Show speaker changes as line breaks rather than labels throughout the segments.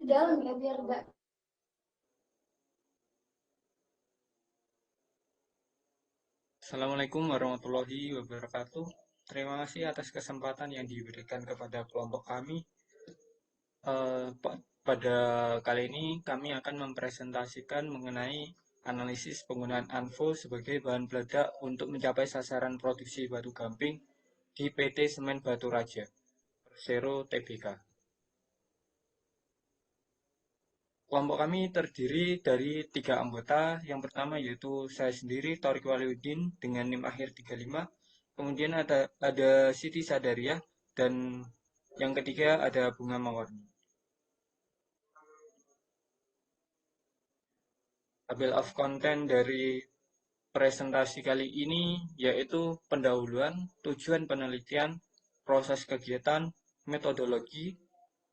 dalam ya biar enggak.
Assalamualaikum warahmatullahi wabarakatuh. Terima kasih atas kesempatan yang diberikan kepada kelompok kami. Pada kali ini kami akan mempresentasikan mengenai analisis penggunaan ANFO sebagai bahan peledak untuk mencapai sasaran produksi batu gamping di PT Semen Batu Raja, Persero Tbk. Kelompok kami terdiri dari 3 anggota. Yang pertama yaitu saya sendiri, Torik Waliuddin, dengan NIM akhir 35. Kemudian ada Siti Sadariah, dan yang ketiga ada Bunga Mawarni. Tabel of content dari presentasi kali ini yaitu pendahuluan, tujuan penelitian, proses kegiatan, metodologi,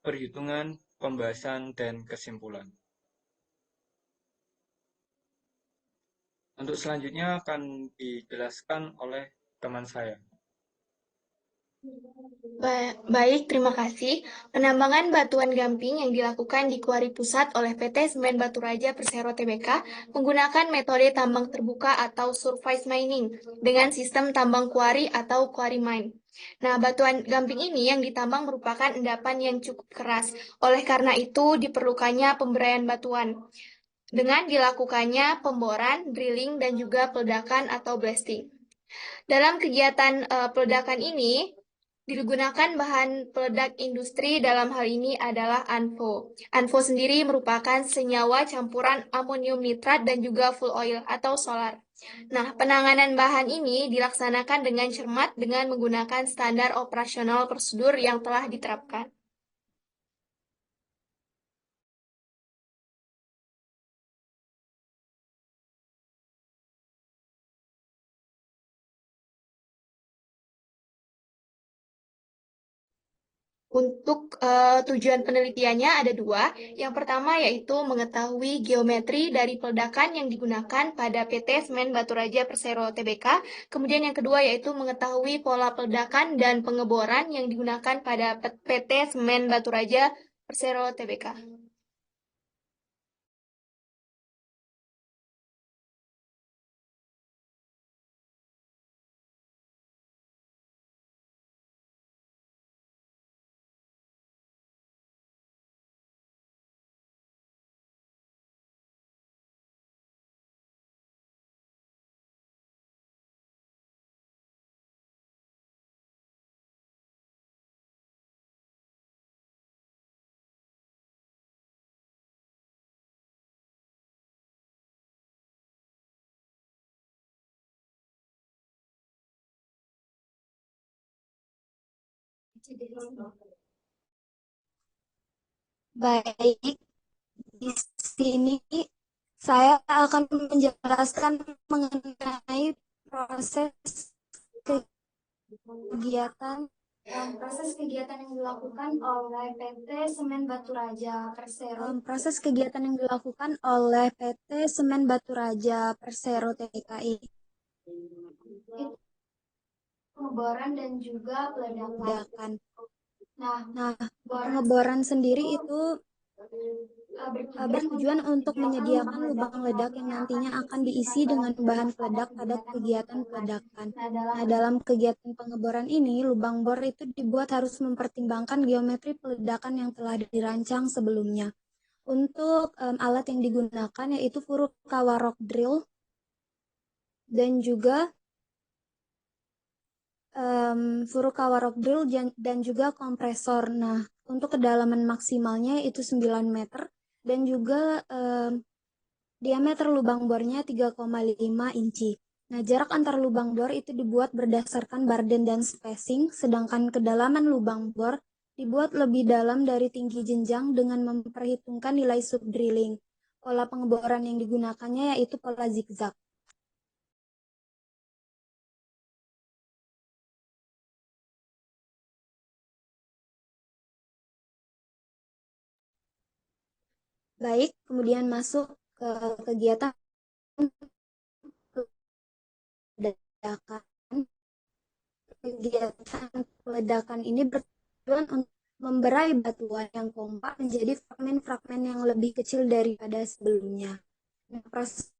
perhitungan, pembahasan, dan kesimpulan. Untuk selanjutnya akan dijelaskan oleh teman saya.
Baik, terima kasih. Penambangan batuan gamping yang dilakukan di Kuari Pusat oleh PT Semen Batu Raja Persero Tbk menggunakan metode tambang terbuka atau surface mining dengan sistem tambang kuari atau quarry mine. Nah, batuan gamping ini yang ditambang merupakan endapan yang cukup keras. Oleh karena itu, diperlukannya pemberian batuan dengan dilakukannya pemboran, drilling, dan juga peledakan atau blasting. Dalam kegiatan peledakan ini, digunakan bahan peledak industri dalam hal ini adalah ANFO. ANFO sendiri merupakan senyawa campuran amonium nitrat dan juga fuel oil atau solar. Nah, penanganan bahan ini dilaksanakan dengan cermat dengan menggunakan standar operasional prosedur yang telah diterapkan. Untuk tujuan penelitiannya ada dua. Yang pertama yaitu mengetahui geometri dari peledakan yang digunakan pada PT Semen Batu Raja Persero Tbk. Kemudian yang kedua yaitu mengetahui pola peledakan dan pengeboran yang digunakan pada PT Semen Batu Raja Persero Tbk.
Baik, di sini saya akan menjelaskan mengenai proses kegiatan
Proses kegiatan yang dilakukan oleh PT Semen Batu Raja Persero.
proses kegiatan yang dilakukan oleh PT Semen Batu Raja Persero TKI.
Pengeboran dan juga peledakan. Nah,
Nah,
pengeboran
pengeboran sendiri itu
bertujuan
bertujuan untuk menyediakan lubang ledak yang nantinya akan diisi dengan bahan peledak pada kegiatan peledakan. Nah, dalam kegiatan pengeboran ini, lubang bor itu dibuat harus mempertimbangkan geometri peledakan yang telah dirancang sebelumnya. Untuk alat yang digunakan yaitu Furukawa rock drill dan juga Furukawa rock drill dan juga kompresor. Nah, untuk kedalaman maksimalnya itu 9 meter dan juga diameter lubang bornya 3,5 inci. Nah, jarak antar lubang bor itu dibuat berdasarkan barden dan spacing, sedangkan kedalaman lubang bor dibuat lebih dalam dari tinggi jenjang dengan memperhitungkan nilai subdrilling. Pola pengeboran yang digunakannya yaitu pola zigzag. Baik, kemudian masuk ke kegiatan peledakan. Kegiatan peledakan ini bertujuan untuk memberai batuan yang kompak menjadi fragmen-fragmen yang lebih kecil daripada sebelumnya. Nah, proses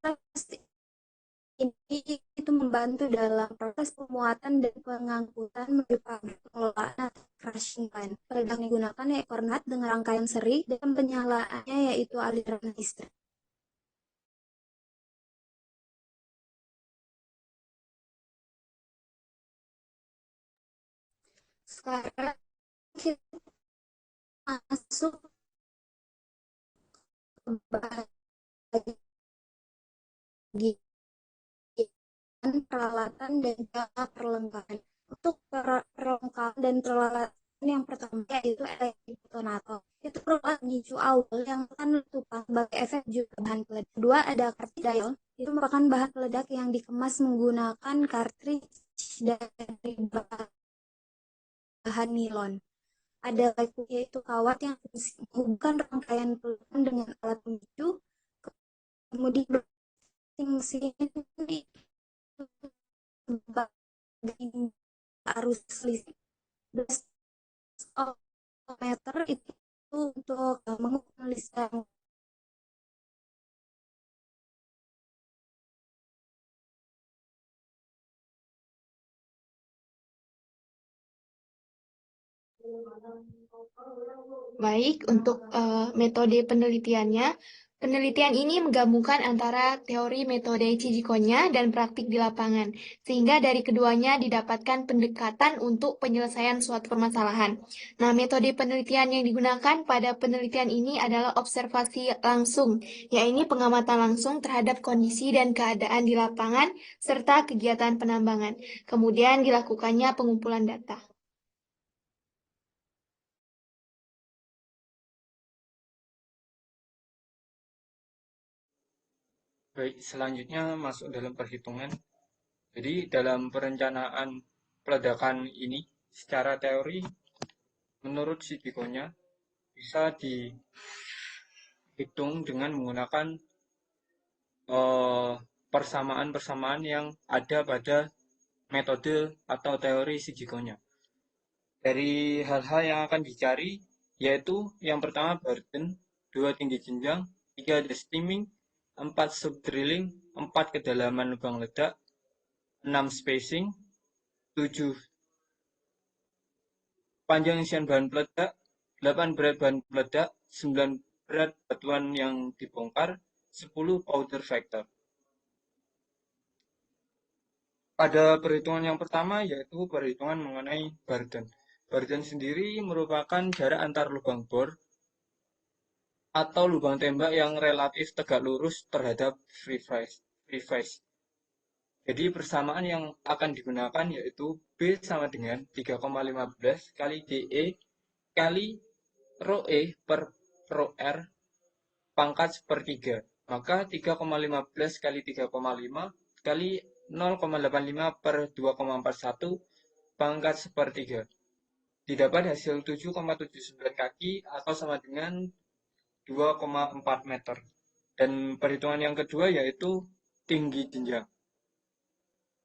ini itu membantu dalam proses pemuatan dan pengangkutan menuju pabrik pengelolaan atau crushing plant. Peledak digunakan ekor nut dengan rangkaian seri dan penyalaannya yaitu aliran listrik. Sekarang kita masuk ke bagian peralatan dan juga perlengkapan. Untuk perlengkapan dan peralatan yang pertama yaitu elektrik detonator. Itu merupakan pemicu awal yang akan letupan sebagai efek juga bahan peledak. Kedua ada cartridge. Itu merupakan bahan peledak yang dikemas menggunakan cartridge dari bahan nilon. Ada lagi yaitu kawat yang menghubungkan rangkaian peledakan dengan alat pemicu. Kemudian mesin ini sebagai arus listrik. Meter itu untuk mengukur listrik.
Baik, untuk metode penelitiannya, penelitian ini menggabungkan antara teori metode Cijikonnya dan praktik di lapangan, sehingga dari keduanya didapatkan pendekatan untuk penyelesaian suatu permasalahan. Nah, metode penelitian yang digunakan pada penelitian ini adalah observasi langsung, yaitu pengamatan langsung terhadap kondisi dan keadaan di lapangan serta kegiatan penambangan. Kemudian dilakukannya pengumpulan data.
Baik, selanjutnya masuk dalam perhitungan. Jadi dalam perencanaan peledakan ini, secara teori, menurut Sitikonya, bisa dihitung dengan menggunakan persamaan-persamaan yang ada pada metode atau teori Sitikonya. Dari hal-hal yang akan dicari, yaitu yang pertama burden, 2 tinggi jenjang, 3 ada steaming, 4 subdrilling, 4 kedalaman lubang ledak, 6 spacing, 7 panjang isian bahan peledak, 8 berat bahan peledak, 9 berat batuan yang dibongkar, 10 powder factor. Pada perhitungan yang pertama yaitu perhitungan mengenai burden. Burden sendiri merupakan jarak antar lubang bor atau lubang tembak yang relatif tegak lurus terhadap free face. Jadi persamaan yang akan digunakan yaitu B sama dengan 3,15 kali DE kali rho E per rho R pangkat sepertiga. Maka 3,15 kali 3,5 kali 0,85 per 2,41 pangkat sepertiga. Didapat hasil 7,79 kaki atau sama dengan 2,4 meter. Dan perhitungan yang kedua yaitu tinggi jenjang.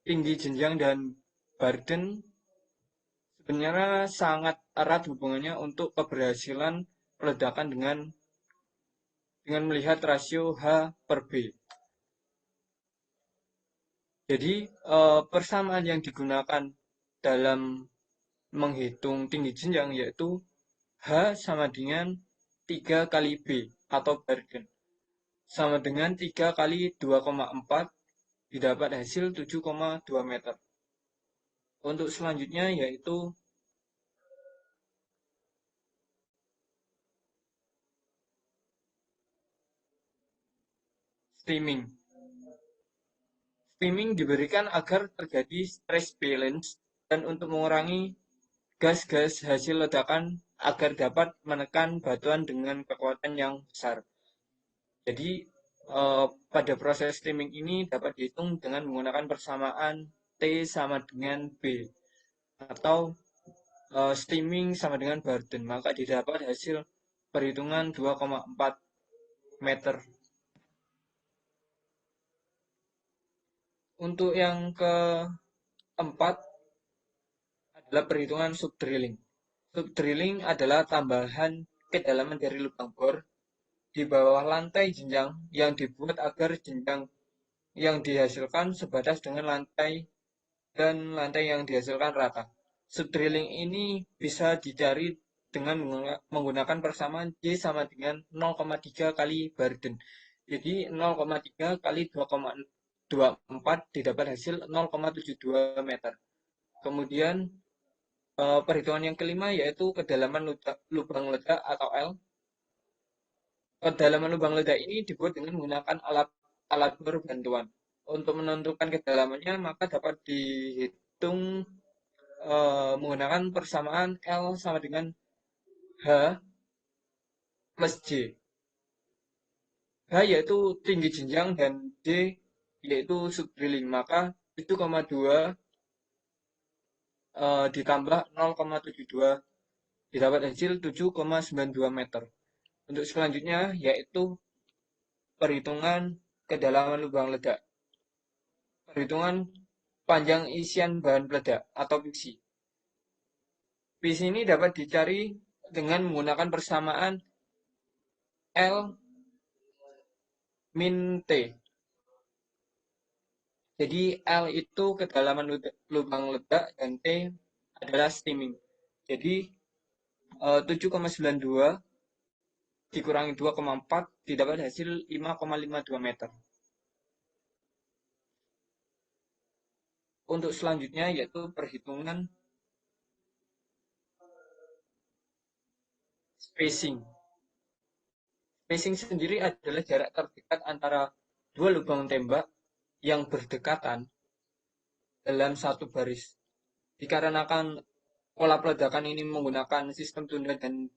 Tinggi jenjang dan burden sebenarnya sangat erat hubungannya untuk keberhasilan peledakan dengan melihat rasio H per B. Jadi persamaan yang digunakan dalam menghitung tinggi jenjang yaitu H sama dengan 3 kali B atau burden. Sama dengan 3 kali 2,4 didapat hasil 7,2 meter. Untuk selanjutnya yaitu steaming. Steaming diberikan agar terjadi stress balance dan untuk mengurangi gas-gas hasil ledakan agar dapat menekan batuan dengan kekuatan yang besar. Jadi pada proses steaming ini dapat dihitung dengan menggunakan persamaan T sama dengan B atau steaming sama dengan burden. Maka didapat hasil perhitungan 2,4 meter. Untuk yang keempat adalah perhitungan subdrilling. Subdrilling adalah tambahan kedalaman dari lubang bor di bawah lantai jenjang yang dibuat agar jenjang yang dihasilkan sebatas dengan lantai dan lantai yang dihasilkan rata. Subdrilling ini bisa dicari dengan menggunakan persamaan J sama dengan 0,3 kali Barden. Jadi 0,3 kali 2,24 didapat hasil 0,72 meter. Kemudian perhitungan yang kelima yaitu kedalaman lubang ledak atau L. Kedalaman lubang ledak ini dibuat dengan menggunakan alat bor bantuan. Untuk menentukan kedalamannya maka dapat dihitung menggunakan persamaan L sama dengan H plus J. H yaitu tinggi jenjang dan J yaitu subdrilling. Maka 7,2 ditambah 0,72 didapat hasil 7,92 meter. Untuk selanjutnya yaitu perhitungan kedalaman lubang ledak. Perhitungan panjang isian bahan peledak atau PISI. PISI ini dapat dicari dengan menggunakan persamaan L min T. Jadi L itu kedalaman lubang ledak dan T adalah steaming. Jadi 7,92 dikurangi 2,4 didapat hasil 5,52 meter. Untuk selanjutnya yaitu perhitungan spacing. Spacing sendiri adalah jarak terdekat antara dua lubang tembak yang berdekatan dalam satu baris. Dikarenakan pola peledakan ini menggunakan sistem tunda dan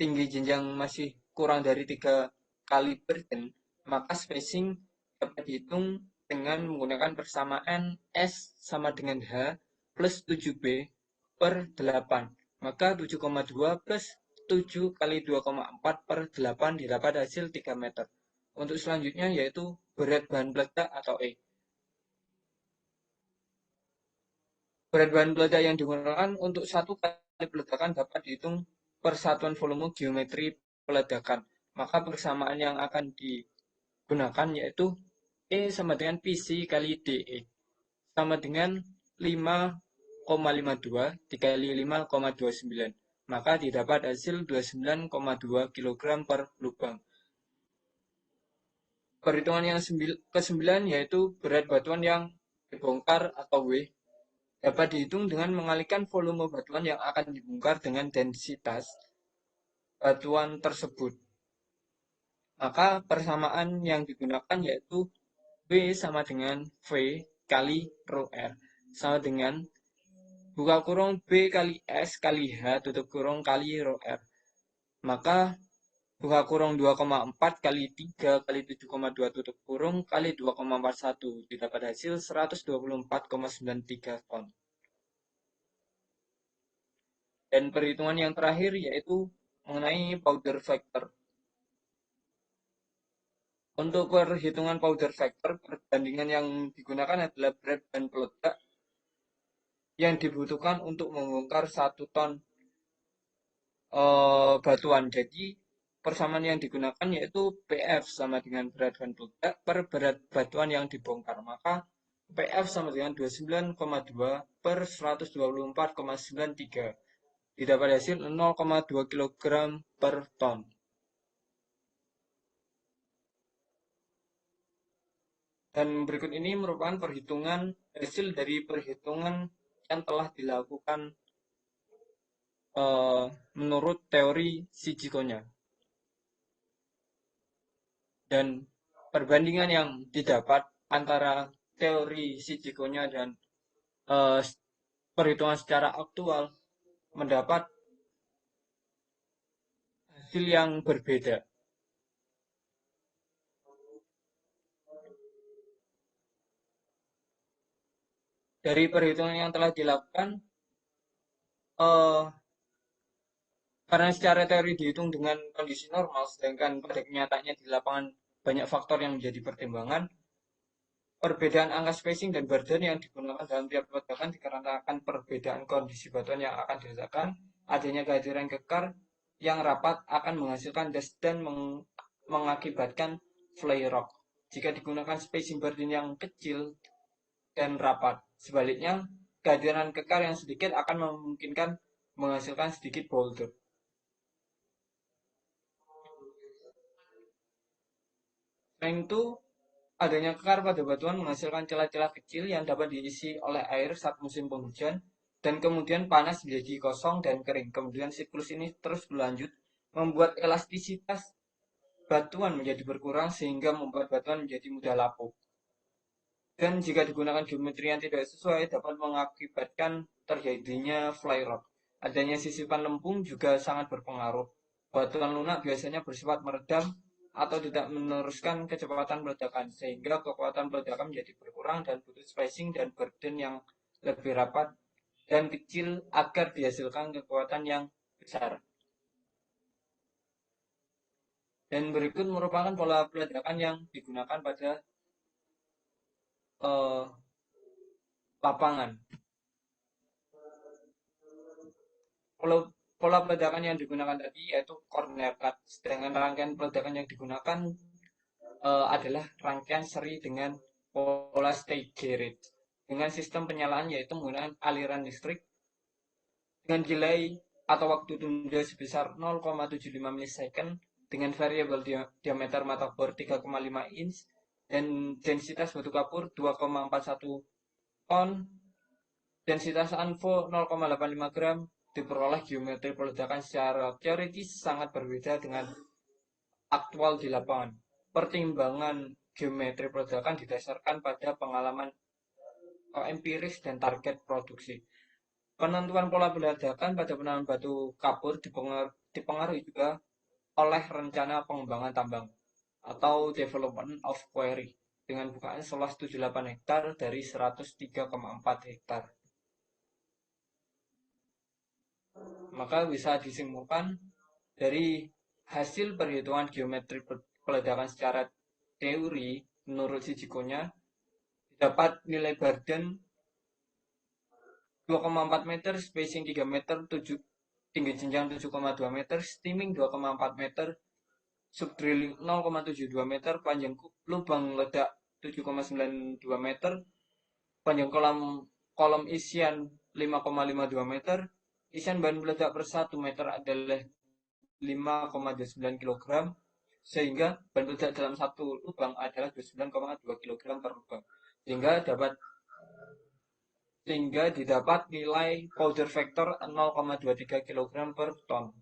tinggi jenjang masih kurang dari 3 kali Barden, maka spacing dapat dihitung dengan menggunakan persamaan S sama dengan H plus 7B per 8. Maka 7,2 plus 7 kali 2,4 per 8 didapat hasil 3 meter. Untuk selanjutnya yaitu berat bahan peledak atau E. Berat bahan peledak yang digunakan untuk satu kali peledakan dapat dihitung per satuan volume geometri peledakan. Maka persamaan yang akan digunakan yaitu E sama dengan PC kali DE. Sama dengan 5,52 dikali 5,29. Maka didapat hasil 29,2 kg per lubang. Perhitungan yang ke-9 yaitu berat batuan yang dibongkar atau W dapat dihitung dengan mengalihkan volume batuan yang akan dibongkar dengan densitas batuan tersebut. Maka persamaan yang digunakan yaitu W sama dengan V kali rho R sama dengan buka kurung B kali S kali H tutup kurung kali rho R. Maka buka kurung 2,4 kali 3 kali 7,2 tutup kurung kali 2,41 didapat hasil 124,93 ton. Dan perhitungan yang terakhir yaitu mengenai powder factor. Untuk perhitungan powder factor, perbandingan yang digunakan adalah berat bahan peledak yang dibutuhkan untuk membongkar 1 ton batuan. Jadi persamaan yang digunakan yaitu PF sama dengan berat bahan peledak per berat batuan yang dibongkar. Maka PF sama dengan 29,2 per 124,93. Didapat hasil 0,2 kg per ton. Dan berikut ini merupakan perhitungan hasil dari perhitungan yang telah dilakukan menurut teori Shichikonya. Dan perbandingan yang didapat antara teori Shichikonya dan perhitungan secara aktual mendapat hasil yang berbeda. Dari perhitungan yang telah dilakukan, karena secara teori dihitung dengan kondisi normal, sedangkan pada kenyataannya di lapangan banyak faktor yang menjadi pertimbangan, perbedaan angka spacing dan Barden yang digunakan dalam tiap peledakan dikarenakan perbedaan kondisi batuan yang akan diletakkan Adanya kehadiran kekar yang rapat akan menghasilkan dust dan mengakibatkan fly rock. Jika digunakan spacing burden yang kecil dan rapat. Sebaliknya, kehadiran kekar yang sedikit akan memungkinkan menghasilkan sedikit boulder. Selain itu, adanya kekar pada batuan menghasilkan celah-celah kecil yang dapat diisi oleh air saat musim penghujan, dan kemudian panas menjadi kosong dan kering. Kemudian siklus ini terus berlanjut, membuat elastisitas batuan menjadi berkurang sehingga membuat batuan menjadi mudah lapuk. Dan jika digunakan geometri yang tidak sesuai dapat mengakibatkan terjadinya fly rot. Adanya sisipan lempung juga sangat berpengaruh. Batuan lunak biasanya bersifat meredam atau tidak meneruskan kecepatan peledakan sehingga kekuatan peledakan menjadi berkurang dan butuh spacing dan burden yang lebih rapat dan kecil agar dihasilkan kekuatan yang besar. Dan berikut merupakan pola peledakan yang digunakan pada lapangan. Pola peledakan yang digunakan tadi yaitu corner cut. Sedangkan rangkaian peledakan yang digunakan adalah rangkaian seri dengan pola staggered. Dengan sistem penyalaan yaitu menggunakan aliran listrik dengan delay atau waktu tunda sebesar 0,75 milisecond dengan variabel diameter mata bor 3,5 inch dan densitas batu kapur 2,41 on, densitas ANFO 0,85 gram, diperoleh geometri peledakan secara teoritis sangat berbeda dengan aktual di lapangan. Pertimbangan geometri peledakan didasarkan pada pengalaman empiris dan target produksi. Penentuan pola peledakan pada penanaman batu kapur dipengaruhi juga oleh rencana pengembangan tambang atau development of quarry dengan bukaan seluas 78 hektar dari 103,4 hektar. Maka bisa disimpulkan dari hasil perhitungan geometri peledakan secara teori menurut Shichikonya dapat nilai burden 2,4 meter, spacing 3 meter, tinggi jenjang 7,2 meter, steaming 2,4 meter, subdrilling 0,72 meter, panjang lubang ledak 7,92 meter, panjang kolom isian 5,52 meter, isian bahan peledak per 1 meter adalah 5,9 kg, sehingga bahan peledak dalam satu lubang adalah 29,2 kg per lubang. Sehingga didapat nilai powder factor 0,23 kg per ton.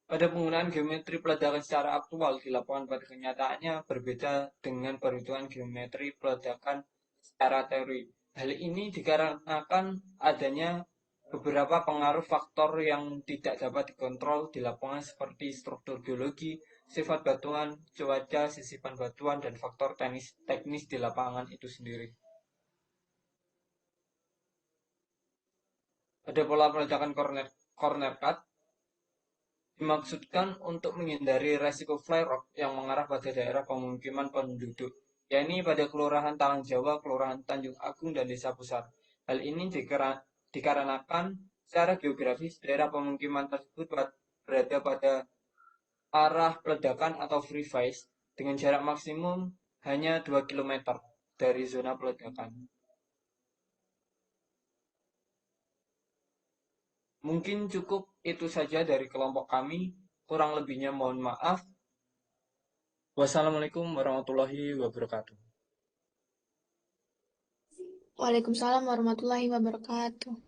Pada penggunaan geometri peledakan secara aktual di lapangan pada kenyataannya berbeda dengan perhitungan geometri peledakan secara teori. Hal ini dikarenakan adanya beberapa pengaruh faktor yang tidak dapat dikontrol di lapangan seperti struktur geologi, sifat batuan, cuaca, sisipan batuan, dan faktor teknis di lapangan itu sendiri. Pada pola peledakan corner cut dimaksudkan untuk menghindari resiko fly rock yang mengarah pada daerah pemukiman penduduk, yakni pada Kelurahan Talang Jawa, Kelurahan Tanjung Agung, dan Desa Pusat. Hal ini dikarenakan secara geografis daerah pemukiman tersebut berada pada arah peledakan atau free phase dengan jarak maksimum hanya 2 km dari zona peledakan. Mungkin cukup itu saja dari kelompok kami. Kurang lebihnya mohon maaf. Wassalamualaikum warahmatullahi wabarakatuh.
Waalaikumsalam warahmatullahi wabarakatuh.